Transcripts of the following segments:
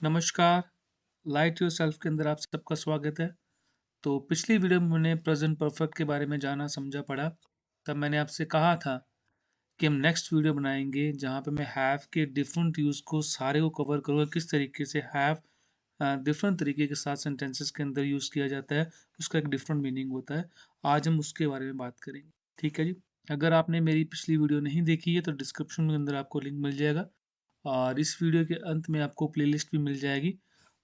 नमस्कार, light yourself के अंदर आप सबका स्वागत है। तो पिछली वीडियो में मैंने प्रेज़ेंट परफेक्ट के बारे में जाना, समझा, पढ़ा। तब मैंने आपसे कहा था कि हम नेक्स्ट वीडियो बनाएँगे जहाँ पे मैं हैव के डिफरेंट यूज़ को सारे को कवर करूँगा, किस तरीके से हैव डिफरेंट तरीके के साथ सेंटेंसेस के अंदर यूज़ किया जाता है, उसका एक डिफरेंट मीनिंग होता है। आज हम उसके बारे में बात करेंगे, ठीक है जी? अगर आपने मेरी पिछली वीडियो नहीं देखी है तो डिस्क्रिप्शन के अंदर आपको लिंक मिल जाएगा। और इस वीडियो के अंत में आपको प्लेलिस्ट भी मिल जाएगी।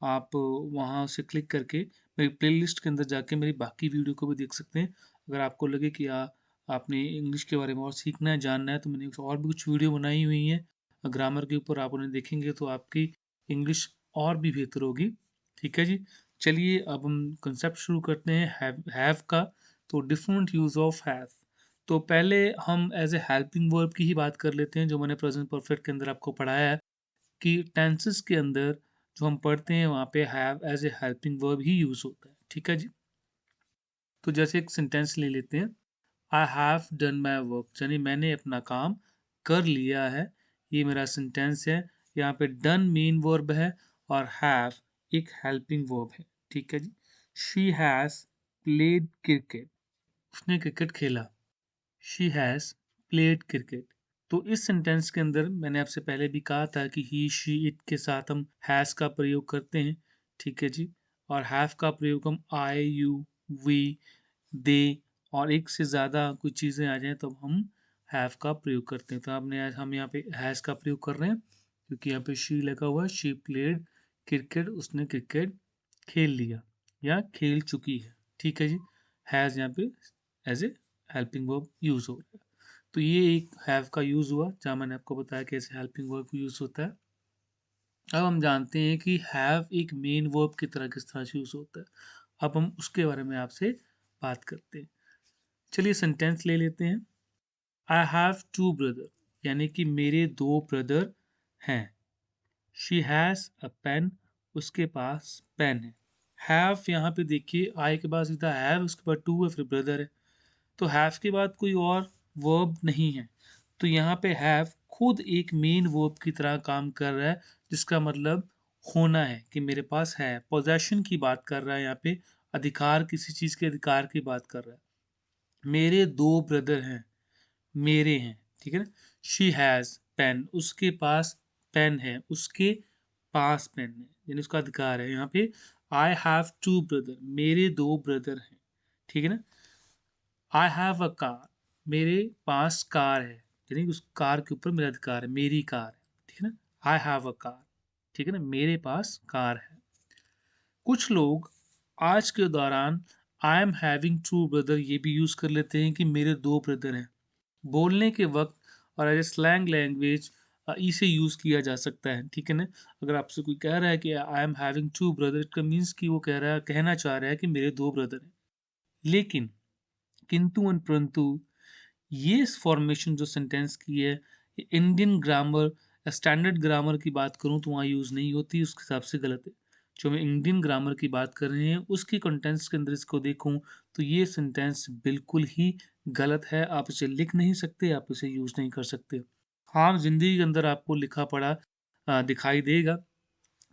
आप वहाँ से क्लिक करके मेरी प्लेलिस्ट के अंदर जाके मेरी बाकी वीडियो को भी देख सकते हैं। अगर आपको लगे कि आपने इंग्लिश के बारे में और सीखना है, जानना है, तो मैंने और भी कुछ वीडियो बनाई हुई हैं ग्रामर के ऊपर, आप उन्हें देखेंगे तो आपकी इंग्लिश और भी बेहतर होगी। ठीक है जी? चलिए अब हम कांसेप्ट शुरू करते हैं हैव का। तो डिफरेंट यूज़ ऑफ हैव। तो पहले हम एज ए हेल्पिंग वर्ब की ही बात कर लेते हैं, जो मैंने प्रेजेंट परफेक्ट के अंदर आपको पढ़ाया है कि टेंसेस के अंदर जो हम पढ़ते हैं वहाँ पे have as a helping verb ही यूज होता है। ठीक है जी? तो जैसे एक सेंटेंस ले लेते हैं, I have done my work, यानी मैंने अपना काम कर लिया है। ये मेरा सेंटेंस है। यहाँ पे डन मेन वर्ब है और हैव एक हेल्पिंग वर्ब है। ठीक है जी? शी हैज प्लेड क्रिकेट, उसने क्रिकेट खेला। She has played cricket. तो इस सेंटेंस के अंदर मैंने आपसे पहले भी कहा था कि ही, शी, इट के साथ हम हैज़ का प्रयोग करते हैं। ठीक है जी? और हैव का प्रयोग हम आई, यू, वी, दे और एक से ज़्यादा कुछ चीज़ें आ जाएँ तब हम हैव का प्रयोग करते हैं। तो हम यहाँ पे हैज़ का प्रयोग कर रहे हैं क्योंकि यहाँ पे शी लगा हुआ है। शी प्लेड क्रिकेट, उसने क्रिकेट खेल लिया या खेल चुकी है। ठीक है जी? हैज़ यहाँ पे as a helping verb use हो रहा है। तो ये एक हैव का यूज़ हुआ, जहाँ मैंने आपको बताया कैसे हेल्पिंग वर्ब यूज़ होता है। अब हम जानते हैं कि हैव एक मेन वर्ब की तरह किस तरह से यूज़ होता है। अब हम उसके बारे में आपसे बात करते हैं। चलिए सेंटेंस ले लेते हैं। आई हैव टू ब्रदर, यानी कि मेरे दो ब्रदर हैं। शी हैज़ अ पेन, उसके पास पेन है। हैव यहाँ पे देखिए, आई के बाद सीधा हैव, उसके बाद टू है, फिर ब्रदर है। तो हैव के बाद कोई और वर्ब नहीं है। तो यहाँ पे हैव खुद एक मेन वर्ब की तरह काम कर रहा है, जिसका मतलब होना है कि मेरे पास है। पोजेशन की बात कर रहा है यहाँ पे, अधिकार, किसी चीज़ के अधिकार की बात कर रहा है। मेरे दो ब्रदर हैं, मेरे हैं, ठीक है ना? शी हैज़ पेन, उसके पास पेन है, उसके पास पेन है, यानी उसका अधिकार है। यहाँ पे आई हैव टू ब्रदर, मेरे दो ब्रदर हैं, ठीक है ना? आई हैव अ कार, मेरे पास कार है, यानी उस कार के ऊपर मेरा अधिकार है, मेरी कार है, ठीक है ना? आई हैव अ कार, ठीक है ना? मेरे पास कार है। कुछ लोग आज के दौरान I am having two brother ये भी यूज़ कर लेते हैं कि मेरे दो ब्रदर हैं। बोलने के वक्त और एज ए स्लैंग लैंग्वेज इसे यूज़ किया जा सकता है। ठीक है ना? अगर आपसे कोई कह रहा है कि I am having two brother, it means कि वो कहना चाह रहा है कि मेरे दो ब्रदर हैं। लेकिन किंतु और परंतु ये फॉर्मेशन जो सेंटेंस की है, ये इंडियन ग्रामर, स्टैंडर्ड ग्रामर की बात करूँ तो वहाँ यूज़ नहीं होती, उसके हिसाब से गलत है। जो हम इंडियन ग्रामर की बात कर रहे हैं उसकी कंटेंट्स के अंदर इसको देखूँ तो ये सेंटेंस बिल्कुल ही गलत है। आप इसे लिख नहीं सकते, आप इसे यूज़ नहीं कर सकते। हाँ, ज़िंदगी के अंदर आपको लिखा पढ़ा दिखाई देगा।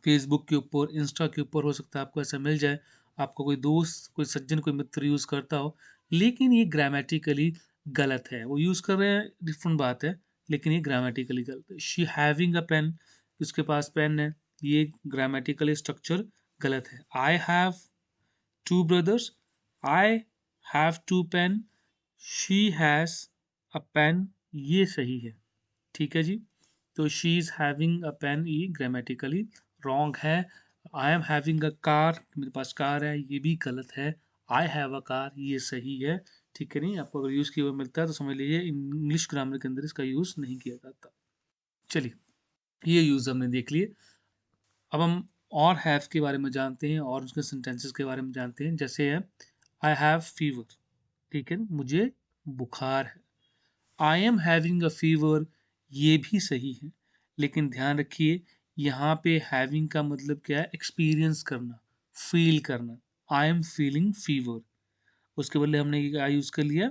फ़ेसबुक के ऊपर, इंस्टा के ऊपर हो सकता है आपको ऐसा मिल जाए। आपका कोई दोस्त, कोई सज्जन, कोई मित्र यूज़ करता हो, लेकिन ये ग्रामेटिकली गलत है। वो यूज़ कर रहे हैं डिफरेंट बात है, लेकिन ये ग्रामेटिकली गलत है। शी हैविंग अ पेन, उसके पास पेन है, ये ग्रामेटिकली स्ट्रक्चर गलत है। I have two brothers, I have two pen, she has a pen, ये सही है। ठीक है जी? तो she is having a pen ये ग्रामेटिकली रॉन्ग है। I am having a car, मेरे पास कार है, ये भी गलत है। आई हैव अ कार ये सही है। ठीक है नहीं? आपको अगर यूज़ किया हुआ मिलता है तो समझ लीजिए इंग्लिश ग्रामर के अंदर इसका यूज़ नहीं किया जाता। चलिए, ये यूज़ हमने देख लिए। अब हम और हैव के बारे में जानते हैं और उसके सेंटेंसेस के बारे में जानते हैं। जैसे है आई हैव फीवर, ठीक है? मुझे बुखार है। I am having a fever ये भी सही है, लेकिन ध्यान रखिए यहाँ पे हैविंग का मतलब क्या है? एक्सपीरियंस करना, फील करना। आई एम फीलिंग फीवर, उसके बदले हमने क्या यूज़ कर लिया?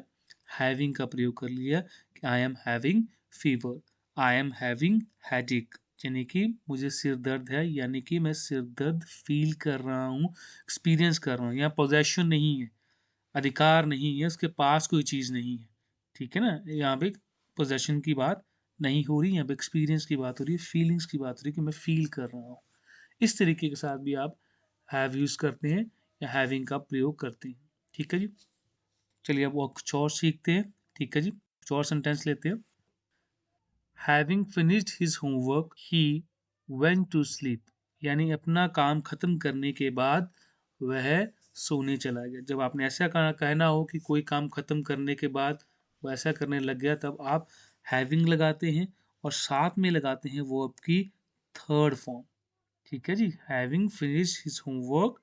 हैविंग का प्रयोग कर लिया कि I am having fever, I am having headache, यानी कि मुझे सिर दर्द है, यानी कि मैं सिर दर्द फील कर रहा हूँ, एक्सपीरियंस कर रहा हूँ। यहाँ पोजेशन नहीं है, अधिकार नहीं है, उसके पास कोई चीज़ नहीं है। ठीक है ना, यहाँ पे पोजेशन की बात नहीं हो रही, यहाँ पे एक्सपीरियंस की बात हो रही है, फीलिंग्स की बात हो रही है कि मैं फील कर रहा हूँ। इस तरीके के साथ भी आप हैव यूज़ करते हैं या हैविंग का प्रयोग करते हैं। ठीक है जी, चलिए अब और कुछ और सीखते हैं। ठीक है जी, कुछ और सेंटेंस लेते हैं। Having finished his homework he went to sleep, यानी अपना काम खत्म करने के बाद वह सोने चला गया। जब आपने ऐसा कहना हो कि कोई काम खत्म करने के बाद वो ऐसा करने लग गया, तब आप हैविंग लगाते हैं और साथ में लगाते हैं वो आपकी थर्ड फॉर्म। ठीक है जी, having finished his homework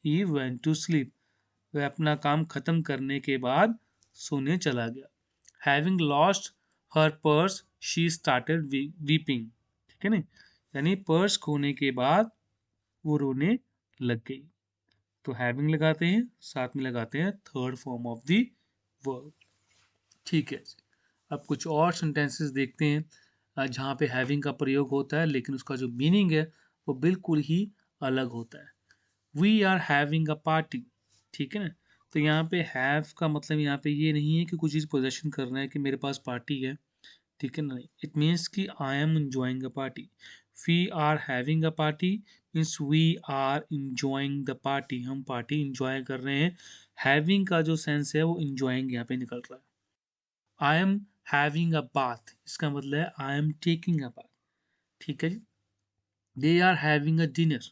he went to sleep, वह अपना काम खत्म करने के बाद सोने चला गया। Having lost her purse she started weeping. ठीक है ना, यानी पर्स खोने के बाद वो रोने लग गई। तो हैविंग लगाते हैं, साथ में लगाते हैं third form of the verb. ठीक है, अब कुछ और सेंटेंसेस देखते हैं जहाँ पे हैविंग का प्रयोग होता है, लेकिन उसका जो मीनिंग है वो बिल्कुल ही अलग होता है। We are having a party. ठीक है ना, तो यहाँ पे हैव का मतलब यहाँ पे ये नहीं है कि कुछ चीज़ पोजेशन करना है कि मेरे पास पार्टी है। ठीक है ना, इट मीन्स कि I am enjoying a party. We are having a party means we are enjoying the party, हम पार्टी इंजॉय कर रहे हैं। हैविंग का जो सेंस है वो इंजॉइंग यहाँ पे निकल रहा है। I am having a bath, इसका मतलब है I am taking a bath. ठीक है जी, they are having a dinner,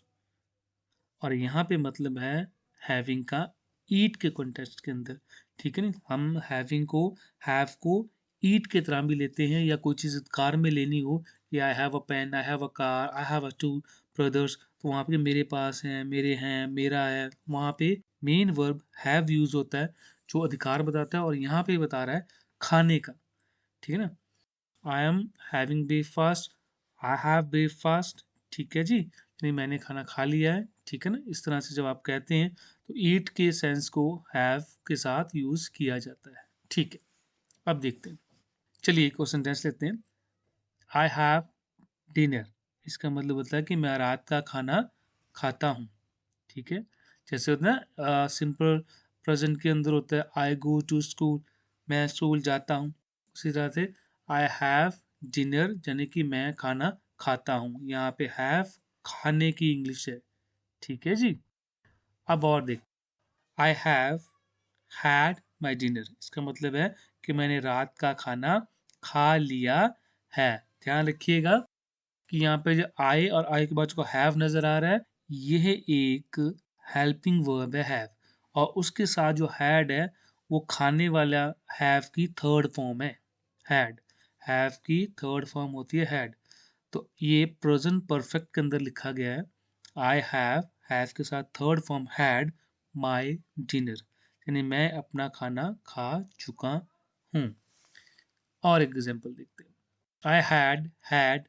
और यहाँ पे मतलब है हैविंग का ईट के कॉन्टेक्स्ट के अंदर। ठीक है ना, हम हैविंग को हैव को ईट के तरह भी लेते हैं, या कोई चीज़ कार में लेनी हो, या I have a pen, I have a car, I have a two brothers, तो वहाँ पे मेरे पास हैं, मेरे हैं, मेरा है, वहाँ पे मेन वर्ब हैव यूज होता है जो अधिकार बताता है, और यहाँ पे बता रहा है खाने का। ठीक है ना, आई am having breakfast, I have breakfast. ठीक है जी, यानी मैंने खाना खा लिया है। ठीक है ना, इस तरह से जब आप कहते हैं तो ईट के सेंस को हैव के साथ यूज किया जाता है। ठीक है, अब देखते हैं, चलिए एक और सेंटेंस लेते हैं। आई हैव डिनर, इसका मतलब होता है कि मैं रात का खाना खाता हूँ। ठीक है, जैसे होता है सिंपल प्रेजेंट के अंदर होता है आई गो टू स्कूल, मैं स्कूल जाता हूँ। उसी तरह से आई हैव डिनर यानी कि मैं खाना खाता हूँ। यहाँ पे हैव खाने की इंग्लिश है। ठीक है जी, अब और देख, I have had my dinner, इसका मतलब है कि मैंने रात का खाना खा लिया है। ध्यान रखिएगा कि यहाँ पे जो आई और आई के बाद जो हैव नजर आ रहा है, यह एक हेल्पिंग वर्ब है हैव, और उसके साथ जो हैड है वो खाने वाला हैव की थर्ड फॉर्म है हैड। हैव की थर्ड फॉर्म होती है हैड। तो ये प्रेजेंट परफेक्ट के अंदर लिखा गया है, आई हैव के साथ third form had my dinner, यानी मैं अपना खाना खा चुका हूँ। और एक एग्जांपल देखते हैं, आई हैड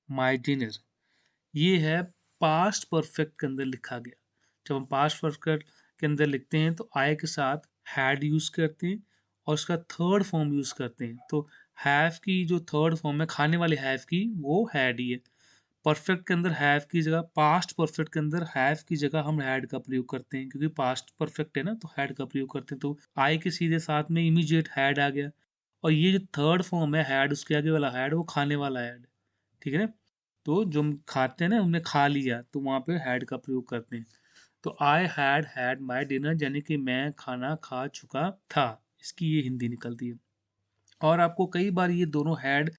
माई डिनर, ये है पास्ट परफेक्ट के अंदर लिखा गया। जब हम पास्ट परफेक्ट के अंदर लिखते हैं तो आई के साथ हैड यूज करते हैं और उसका थर्ड फॉर्म यूज करते हैं। तो हैव की जो थर्ड फॉर्म है खाने वाले हैव की, वो हैड ही है। परफेक्ट के अंदर हैव की जगह, पास्ट परफेक्ट के अंदर हैव की जगह हम हैड का प्रयोग करते हैं, क्योंकि पास्ट परफेक्ट है ना, तो हैड का प्रयोग करते हैं। तो आई के सीधे साथ में इमीडिएट हैड आ गया, और ये जो थर्ड फॉर्म है हैड, उसके आगे वाला हैड वो खाने वाला हैड। ठीक है ना, तो जो हम खाते हैं ना, हमने खा लिया, तो वहाँ पे हैड का प्रयोग करते हैं। तो आई हैड माई डिनर, यानी कि मैं खाना खा चुका था, इसकी ये हिंदी निकलती है। और आपको कई बार ये दोनों हैड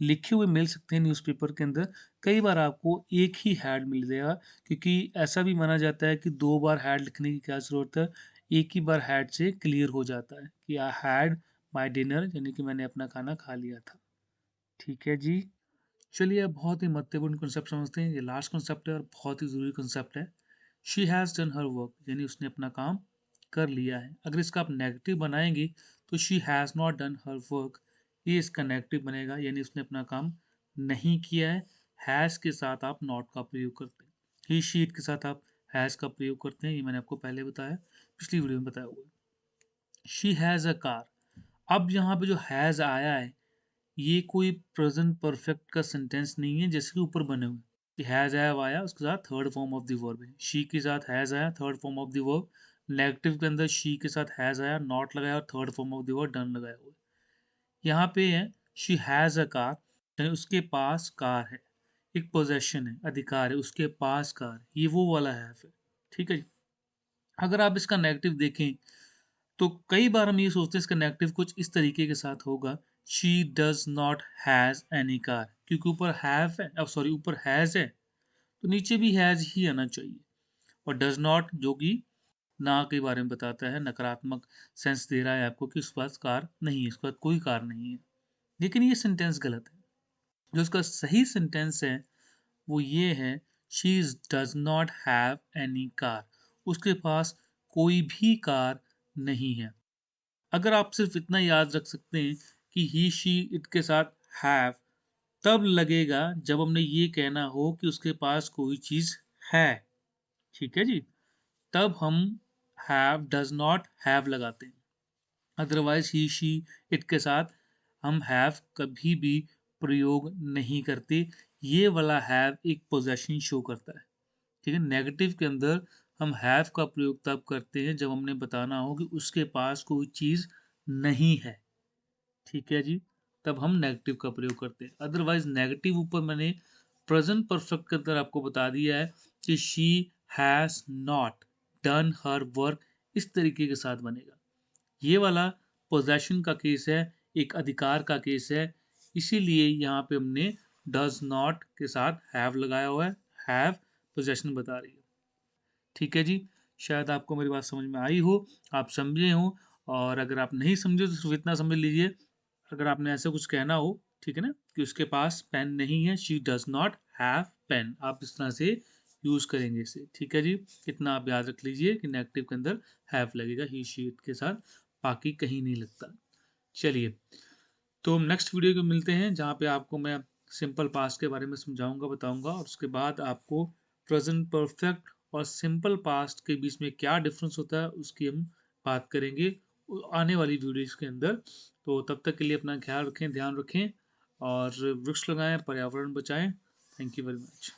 लिखे हुए मिल सकते हैं न्यूज़पेपर के अंदर, कई बार आपको एक ही हैड मिल जाएगा, क्योंकि ऐसा भी माना जाता है कि दो बार हैड लिखने की क्या ज़रूरत है, एक ही बार हैड से क्लियर हो जाता है कि आई हैड माई डिनर, यानी कि मैंने अपना खाना खा लिया था। ठीक है जी, चलिए अब बहुत ही महत्वपूर्ण कॉन्सेप्ट समझते हैं। ये लास्ट कॉन्सेप्ट है और बहुत ही ज़रूरी कॉन्सेप्ट है। She has done her work, यानी उसने अपना काम कर लिया है। अगर इसका आप नेगेटिव बनाएंगे तो she has not done her work, ये इसका नेगेटिव बनेगा, यानी उसने अपना काम नहीं किया है। हैज़ के साथ आप नॉट का प्रयोग करते हैं, ही शीट के साथ आप हैज़ का प्रयोग करते हैं, ये मैंने आपको पहले बताया, पिछली वीडियो में बताया हुआ है। शी हैज़ अ कार, अब यहाँ पे जो हैज़ आया है ये कोई प्रेजेंट परफेक्ट का सेंटेंस नहीं है जैसे कि ऊपर बने हुए कि हैज हैव आया उसके साथ third form of the verb है, शी के साथ हैज आया third form of the verb, negative के अंदर शी के साथ हैज आया नॉट लगाया और third form of the verb done लगाया हुआ है। यहाँ पे है शी हैज अ कार, यानी उसके पास कार है, एक पोजेशन है, अधिकार है, उसके पास कार, ये वो वाला है फिर। ठीक है जी। अगर आप इसका नेगेटिव देखें तो कई बार हम ये सोचते हैं इसका नेगेटिव कुछ इस तरीके के साथ होगा, she does not has any car, क्योंकि ऊपर हैव है, अब सॉरी ऊपर हैज है तो नीचे भी हैज ही आना चाहिए, और डज नॉट जो कि ना के बारे में बताता है, नकारात्मक सेंस दे रहा है आपको कि उसके पास कार नहीं है, उसके पास कोई कार नहीं है। लेकिन ये सेंटेंस गलत है। जो उसका सही सेंटेंस है वो ये है, she does not have any car, उसके पास कोई भी कार नहीं है। अगर आप सिर्फ इतना याद रख सकते हैं कि ही शी इट के साथ हैव तब लगेगा जब हमने ये कहना हो कि उसके पास कोई चीज है। ठीक है जी, तब हम हैव डज नॉट हैव लगाते हैं। अदरवाइज ही शी इट के साथ हम हैव कभी भी प्रयोग नहीं करते। ये वाला हैव एक पोजेशन शो करता है। ठीक है, नेगेटिव के अंदर हम हैव का प्रयोग तब करते हैं जब हमने बताना हो कि उसके पास कोई चीज नहीं है। ठीक है जी, तब हम नेगेटिव का प्रयोग करते हैं। अदरवाइज नेगेटिव ऊपर मैंने प्रेजेंट परफेक्ट के अंदर आपको बता दिया है कि she has not done her work, इस तरीके के साथ बनेगा। ये वाला पोजेशन का केस है, एक अधिकार का केस है, इसीलिए यहाँ पे हमने डज नॉट के साथ हैव लगाया हुआ है। हैव पोजेशन बता रही है। ठीक है जी, शायद आपको मेरी बात समझ में आई हो, आप समझे हो। और अगर आप नहीं समझे तो सिर्फ इतना समझ लीजिए, अगर आपने ऐसा कुछ कहना हो, ठीक है ना, कि उसके पास पेन नहीं है, she does not have pen, आप इस तरह से यूज करेंगे इसे। ठीक है जी, इतना आप याद रख लीजिए कि नेगेटिव के अंदर हैव लगेगा ही शी इट के साथ, बाकी कहीं नहीं लगता। चलिए, तो हम नेक्स्ट वीडियो को मिलते हैं जहाँ पे आपको मैं सिंपल पास्ट के बारे में समझाऊंगा, बताऊंगा, और उसके बाद आपको प्रेजेंट परफेक्ट और सिंपल पास्ट के बीच में क्या डिफरेंस होता है उसकी हम बात करेंगे आने वाली वीडियोस के अंदर। तो तब तक के लिए अपना ख्याल रखें, ध्यान रखें, और वृक्ष लगाएं, पर्यावरण बचाएं। Thank you very much.